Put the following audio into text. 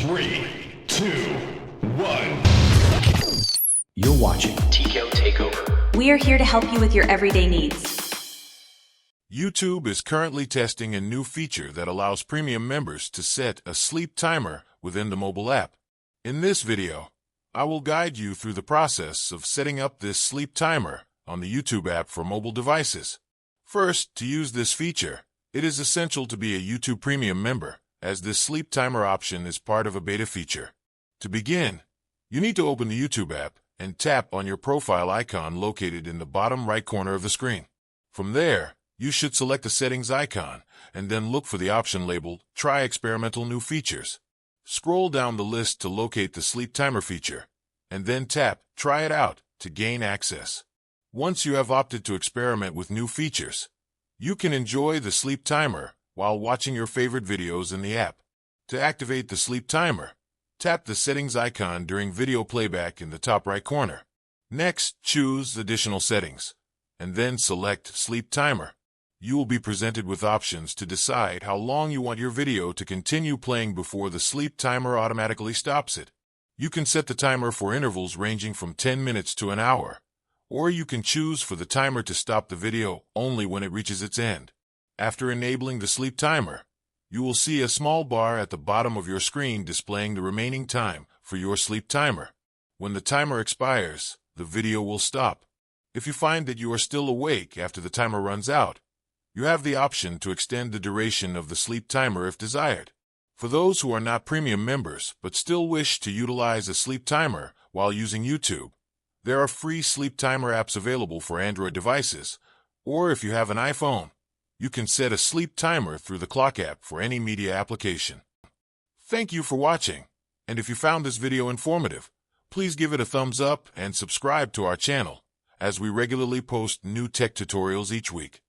3, 2, 1. You're watching TKO Takeover. We are here to help you with your everyday needs. YouTube is currently testing a new feature that allows premium members to set a sleep timer within the mobile app. In this video, I will guide you through the process of setting up this sleep timer on the YouTube app for mobile devices. First, to use this feature, it is essential to be a YouTube Premium member, as this sleep timer option is part of a beta feature. To begin, you need to open the YouTube app and tap on your profile icon located in the bottom right corner of the screen. From there, you should select the settings icon and then look for the option labeled Try Experimental New Features. Scroll down the list to locate the sleep timer feature, and then tap Try It Out to gain access. Once you have opted to experiment with new features, you can enjoy the sleep timer while watching your favorite videos in the app. To activate the sleep timer, tap the settings icon during video playback in the top right corner. Next, choose Additional Settings, and then select Sleep Timer. You will be presented with options to decide how long you want your video to continue playing before the sleep timer automatically stops it. You can set the timer for intervals ranging from 10 minutes to an hour, or you can choose for the timer to stop the video only when it reaches its end. After enabling the sleep timer, you will see a small bar at the bottom of your screen displaying the remaining time for your sleep timer. When the timer expires, the video will stop. If you find that you are still awake after the timer runs out, you have the option to extend the duration of the sleep timer if desired. For those who are not premium members but still wish to utilize a sleep timer while using YouTube, there are free sleep timer apps available for Android devices, or if you have an iPhone, you can set a sleep timer through the Clock app for any media application. Thank you for watching, and if you found this video informative, please give it a thumbs up and subscribe to our channel, as we regularly post new tech tutorials each week.